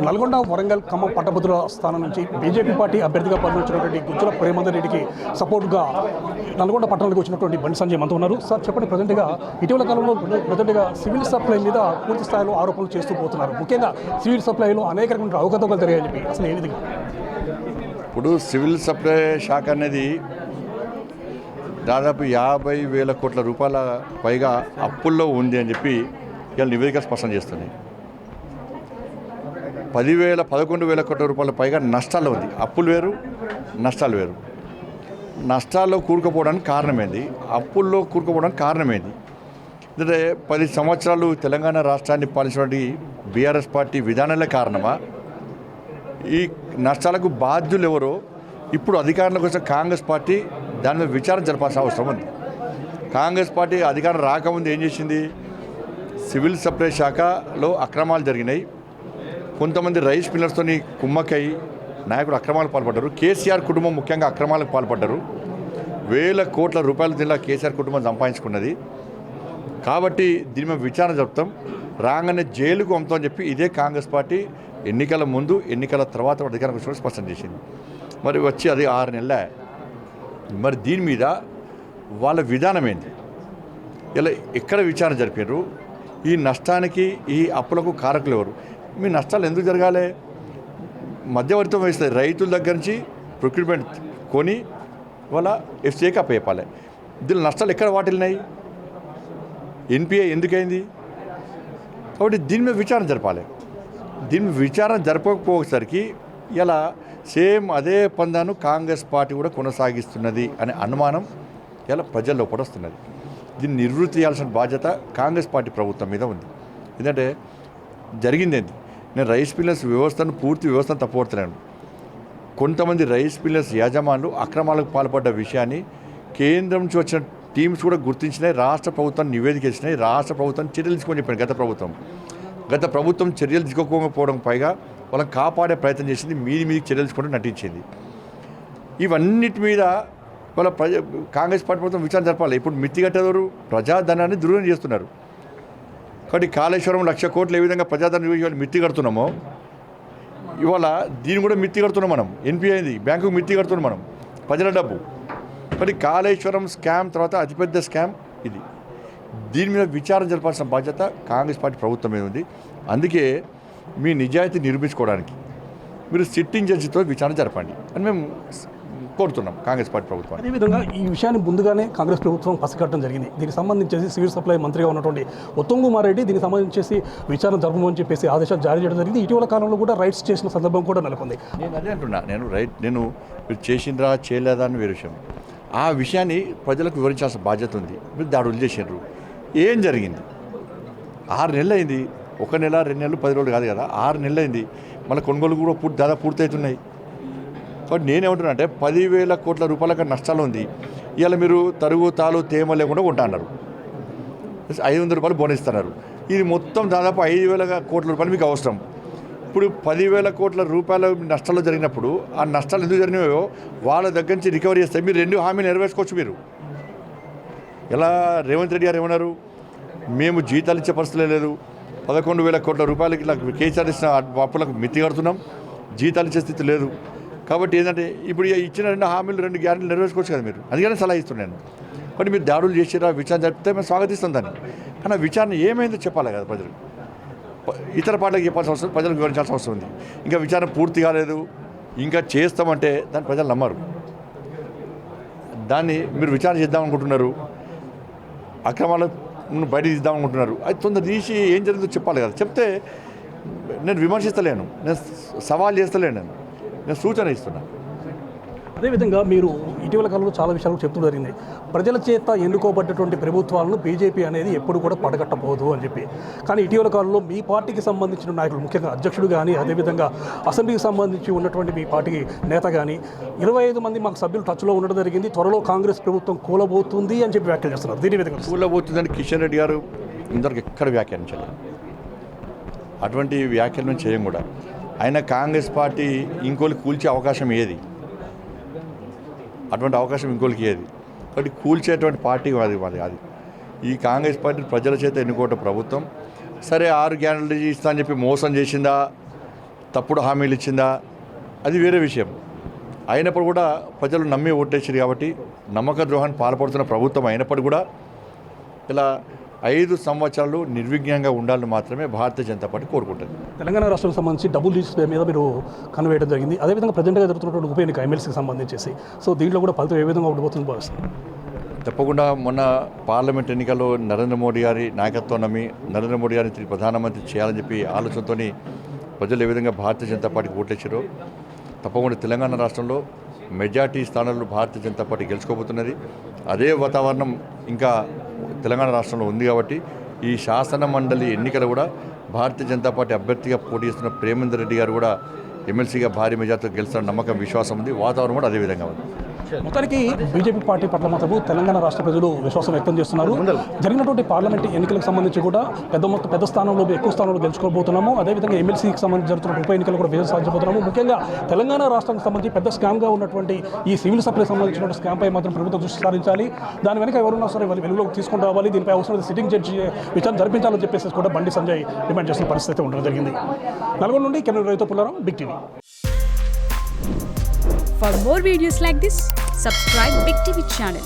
నల్గొండ, వరంగల్, ఖమ్మం పట్టభద్రుల స్థానం నుంచి బీజేపీ పార్టీ అభ్యర్థిగా పరిగణించినటువంటి గుజ్జల ప్రేమందర్ రెడ్డికి సపోర్ట్గా నల్గొండ పట్టణానికి వచ్చినటువంటి బండి సంజయ్ మనతో ఉన్నారు. సార్ చెప్పండి, ప్రజెంట్గా ఇటీవల కాలంలో సివిల్ సప్లై మీద పూర్తి స్థాయిలో ఆరోపణలు చేస్తూ పోతున్నారు. ముఖ్యంగా సివిల్ సప్లైలో అనేక రకమైన అవకతవకలు జరిగాయని చెప్పి అసలు ఏది? ఇప్పుడు సివిల్ సప్లై శాఖ అనేది దాదాపు 50,000 కోట్ల రూపాయల పైగా అప్పుల్లో ఉంది అని చెప్పి ఇలా నివేదిక స్పష్టం చేస్తున్నాయి. 11,000 కోట్ల రూపాయల పైగా నష్టాల్లో ఉంది. అప్పులు వేరు, నష్టాలు వేరు. నష్టాల్లో కూరుకుపోవడానికి కారణమైంది, అప్పుల్లో కూరుకుపోవడానికి కారణమైంది. అంటే 10 సంవత్సరాలు తెలంగాణ రాష్ట్రాన్ని పాలించినటువంటి బీఆర్ఎస్ పార్టీ విధానాలే కారణమా? ఈ నష్టాలకు బాధ్యులు ఎవరో ఇప్పుడు అధికారంలోకి వచ్చిన కాంగ్రెస్ పార్టీ దాని మీద విచారణ జరపాల్సిన అవసరం ఉంది. కాంగ్రెస్ పార్టీ అధికారం రాకముందు ఏం చేసింది? సివిల్ సప్లై శాఖలో అక్రమాలు జరిగినాయి. కొంతమంది రైస్ మిల్లర్స్తో కుమ్మక్కై నాయకుడు అక్రమాలకు పాల్పడ్డారు. కేసీఆర్ కుటుంబం ముఖ్యంగా అక్రమాలకు పాల్పడ్డారు. 1,000 కోట్ల రూపాయల దీనిలో కేసీఆర్ కుటుంబం సంపాదించుకున్నది. కాబట్టి దీని మీద విచారణ జరుపుతాం, రాగానే జైలుకు పంపుతామని చెప్పి ఇదే కాంగ్రెస్ పార్టీ ఎన్నికల ముందు, ఎన్నికల తర్వాత అధికారం స్పష్టం చేసింది. మరి వచ్చి అది 6 నెలలే. మరి దీని మీద వాళ్ళ విధానం ఏంటి? ఇలా ఎక్కడ విచారణ జరిపారు? ఈ నష్టానికి, ఈ అప్పులకు కారకులు ఎవరు? మీ నష్టాలు ఎందుకు జరగాలి? మధ్యవర్తిత్వం వహిస్తుంది. రైతుల దగ్గర నుంచి ప్రొక్యూర్మెంట్ కొని వాళ్ళ ఎఫ్సీఐకి అప్పచెప్పాలి. దీని నష్టాలు ఎక్కడ వాటిల్లినాయి? ఎన్పిఐ ఎందుకైంది? కాబట్టి దీని మీద విచారణ జరపాలి. దీని విచారణ జరపకపోయేసరికి ఇలా సేమ్ అదే పందాను కాంగ్రెస్ పార్టీ కూడా కొనసాగిస్తున్నది అనే అనుమానం ఇలా ప్రజల్లో పడొస్తున్నది. దీన్ని నివృత్తి చేయాల్సిన బాధ్యత కాంగ్రెస్ పార్టీ ప్రభుత్వం మీద ఉంది. ఎందుకంటే జరిగిందేంటి? నేను రైస్ మిల్లర్స్ పూర్తి వ్యవస్థను తప్పుపడుతున్నాను. కొంతమంది రైస్ మిల్లర్స్ యాజమానులు అక్రమాలకు పాల్పడ్డ విషయాన్ని కేంద్రం నుంచి వచ్చిన టీమ్స్ కూడా గుర్తించినాయి. రాష్ట్ర ప్రభుత్వం నివేదిక ఇచ్చినాయి. రాష్ట్ర ప్రభుత్వం చర్యలు తీసుకొని చెప్పాను. గత ప్రభుత్వం చర్యలు తీసుకోకపోవడం పైగా వాళ్ళని కాపాడే ప్రయత్నం చేసింది. మీదికి చర్యలు తీసుకుంటూ నటించింది. ఇవన్నిటి మీద వాళ్ళ కాంగ్రెస్ పార్టీ ప్రభుత్వం విచారణ జరపాలి. ఇప్పుడు మిత్తి కట్టేవారు ప్రజాధనాన్ని దుర్వినియోగం చేస్తున్నారు. కాబట్టి కాళేశ్వరం 1,00,000 కోట్లు ఏ విధంగా ప్రజాధనం మిత్తి కడుతున్నామో ఇవాళ దీన్ని కూడా మిత్తి కడుతున్నాం మనం. ఎన్పిఐ అయింది, బ్యాంకుకు మిత్తి కడుతున్నాం మనం, ప్రజల డబ్బు. మరి కాళేశ్వరం స్కామ్ తర్వాత అతిపెద్ద స్కామ్ ఇది. దీని మీద విచారణ జరపాల్సిన బాధ్యత కాంగ్రెస్ పార్టీ ప్రభుత్వం మీద ఉంది. అందుకే మీ నిజాయితీ నిరూపించుకోవడానికి మీరు సిట్టింగ్ జడ్జితో విచారణ జరపండి అని మేము కోరుతున్నాం కాంగ్రెస్ పార్టీ ప్రభుత్వం. అదేవిధంగా ఈ విషయాన్ని ముందుగానే కాంగ్రెస్ ప్రభుత్వం పసిగట్టడం జరిగింది. దీనికి సంబంధించి సివిల్ సప్లై మంత్రిగా ఉన్నటువంటి ఉత్తమ్ కుమార్ రెడ్డి దీనికి సంబంధించి విచారణ జరపమని చెప్పేసి ఆదేశాలు జారీ చేయడం జరిగింది. ఇటీవల కాలంలో కూడా రైట్స్ చేసిన సందర్భం కూడా నెలకొంది. నేను అదే అంటున్నా, నేను మీరు చేసిండ్రా చేయలేదా అని వేరే విషయం. ఆ విషయాన్ని ప్రజలకు వివరించాల్సిన బాధ్యత ఉంది. మీరు దాడులు చేసినారు, ఏం జరిగింది? 6 నెలలు అయింది. 1 నెల 2 నెలలు 10 రోజులు కాదు కదా, 6 నెలలు అయింది. మళ్ళీ కొనుగోలు కూడా దాదాపు పూర్తవుతున్నాయి. కాబట్టి నేనేమంటున్నా అంటే 10,000 కోట్ల రూపాయల నష్టాలు ఉంది. ఇవాళ మీరు తరుగు తాలు తేమ లేకుండా కొంటా అన్నారు. 500 రూపాయలు బోనస్ ఇస్తున్నారు. ఇది మొత్తం దాదాపు 5,000 కోట్ల రూపాయలు మీకు అవసరం. ఇప్పుడు 10,000 కోట్ల రూపాయల నష్టాలు జరిగినప్పుడు ఆ నష్టాలు ఎందుకు జరిగినాయో వాళ్ళ దగ్గర నుంచి రికవరీ చేస్తే మీరు 2 హామీలు నెరవేర్చుకోవచ్చు. మీరు ఎలా రేవంత్ రెడ్డి గారు ఏమన్నారు? మేము జీతాలు ఇచ్చే పరిస్థితి లేదు, 11,000 కోట్ల రూపాయలకి ఇలా కేసీఆర్ ఇచ్చిన అప్పులకు మిత్తి కడుతున్నాం, జీతాలు ఇచ్చే స్థితి లేదు. కాబట్టి ఏంటంటే ఇప్పుడు ఇచ్చిన 2 హామీలు 2 గ్యారెంటీలు నెరవేర్చుకోవచ్చు కదా మీరు. అందుకనే సలహా ఇస్తున్నాను. కాబట్టి మీరు దాడులు చేసిరా, విచారణ జరిపితే మేము స్వాగతిస్తాం దాన్ని. కానీ ఆ విచారణ ఏమైందో చెప్పాలి కదా ప్రజలు. ఇతర పార్టీలకు చెప్పాల్సిన అవసరం, ప్రజలకు వివరించాల్సిన అవసరం ఉంది. ఇంకా విచారణ పూర్తి కాలేదు, ఇంకా చేస్తామంటే దాన్ని ప్రజలు నమ్మరు. దాన్ని మీరు విచారణ చేద్దామనుకుంటున్నారు, అక్రమాలను బయట తీద్దామనుకుంటున్నారు. అది తొందర తీసి ఏం జరిగిందో చెప్పాలి కదా. చెప్తే నేను విమర్శిస్తలేను, నేను సవాల్ చేస్తలేను, నేను సూచన ఇస్తున్నా. అదేవిధంగా మీరు ఇటీవల కాలంలో చాలా విషయాలు చెప్తూ జరిగింది. ప్రజల చేత ఎన్నుకోబడ్డటువంటి ప్రభుత్వాలను బీజేపీ అనేది ఎప్పుడు కూడా పడగట్టబోదు అని చెప్పి. కానీ ఇటీవల కాలంలో మీ పార్టీకి సంబంధించిన నాయకులు, ముఖ్యంగా అధ్యక్షుడు కానీ, అదేవిధంగా అసెంబ్లీకి సంబంధించి ఉన్నటువంటి మీ పార్టీ నేత కానీ 25 మంది మాకు సభ్యులు టచ్లో ఉండడం జరిగింది. త్వరలో కాంగ్రెస్ ప్రభుత్వం కూలబోతుంది అని చెప్పి వ్యాఖ్యలు చేస్తున్నారు. దీని విధంగా కూలబోతుందని కిషన్ రెడ్డి గారు ఇంతవరకు ఎక్కడ వ్యాఖ్యానించారు. అటువంటి వ్యాఖ్యలను చేయం కూడా. ఆయన కాంగ్రెస్ పార్టీ ఇంకోళ్ళకి కూల్చే అవకాశం ఏది? అటువంటి అవకాశం ఇంకోళ్ళకి ఏది? కాబట్టి కూల్చేటువంటి పార్టీ అది. ఈ కాంగ్రెస్ పార్టీ ప్రజల చేత ఎన్నుకోవటం ప్రభుత్వం. సరే 6 గ్యారెంటీలు ఇస్తా అని చెప్పి మోసం చేసిందా, తప్పుడు హామీలు ఇచ్చిందా అది వేరే విషయం. అయినప్పుడు కూడా ప్రజలు నమ్మి ఓటేసారు కాబట్టి నమ్మక ద్రోహాన్ని పాల్పడుతున్న ప్రభుత్వం అయినప్పుడు కూడా ఇలా 5 సంవత్సరాలు నిర్విఘ్నంగా ఉండాలని మాత్రమే భారతీయ జనతా పార్టీ కోరుకుంటుంది. తెలంగాణ రాష్ట్రానికి సంబంధించి డబుల్ డిజిట్స్ మీద మీరు కన్వేయడం జరిగింది. అదేవిధంగా ప్రజెంట్గా జరుగుతున్నటువంటి ఉప ఎన్నిక ఎమ్మెల్సీకి సంబంధించేసి సో దీంట్లో కూడా ఫలితం ఏ విధంగా ఉండబోతుంది భావిస్తుంది? తప్పకుండా మొన్న పార్లమెంట్ ఎన్నికల్లో నరేంద్ర మోడీ గారి నాయకత్వం నమ్మి నరేంద్ర మోడీ గారిని తిరిగి ప్రధానమంత్రి చేయాలని చెప్పి ఆలోచనతో ప్రజలు ఏ విధంగా భారతీయ జనతా పార్టీకి ఓట్లేసారో తప్పకుండా తెలంగాణ రాష్ట్రంలో మెజార్టీ స్థానాల్లో భారతీయ జనతా పార్టీ గెలుచుకోబోతున్నది. అదే వాతావరణం ఇంకా తెలంగాణ రాష్ట్రంలో ఉంది కాబట్టి ఈ శాసన మండలి ఎన్నికలు కూడా భారతీయ జనతా పార్టీ అభ్యర్థిగా పోటీ చేస్తున్న ప్రేమేందర్ రెడ్డి గారు కూడా ఎమ్మెల్సీగా భారీ మెజార్టీతో గెలుస్తున్న నమ్మకం విశ్వాసం ఉంది. వాతావరణం కూడా అదే విధంగా ఉంది. మొత్తానికి బీజేపీ పార్టీ పట్ల మాత్రము తెలంగాణ రాష్ట్ర ప్రజలు విశ్వాసం వ్యక్తం చేస్తున్నారు. జరిగినటువంటి పార్లమెంట్ ఎన్నికలకు సంబంధించి కూడా పెద్ద స్థానంలో ఎక్కువ స్థానంలో గెలుచుకోబోతున్నాము. అదేవిధంగా ఎమ్మెల్సీకి సంబంధించి జరుగుతున్న ఉప ఎన్నికలు కూడా విజయం సాధించబోతున్నాము. ముఖ్యంగా తెలంగాణ రాష్ట్రానికి సంబంధించి పెద్ద స్కామ్గా ఉన్నటువంటి ఈ సివిల్ సప్లై సంబంధించిన స్కామ్పై మాత్రం ప్రభుత్వం దృష్టి సారించాలి. దాని వెనుక ఎవరున్నా సరే వాళ్ళు వెలుగులోకి తీసుకుని రావాలి. దీనిపై అవసరం సిట్టింగ్ జడ్జి విచారణ జరిపించాలని చెప్పేసి కూడా బండి సంజయ్ డిమాండ్ చేసిన పరిస్థితి ఉండడం జరిగింది. నల్గొండ నుండి కెమెరా రైతు Pullarao, big TV. For more videos like this, subscribe Big TV channel.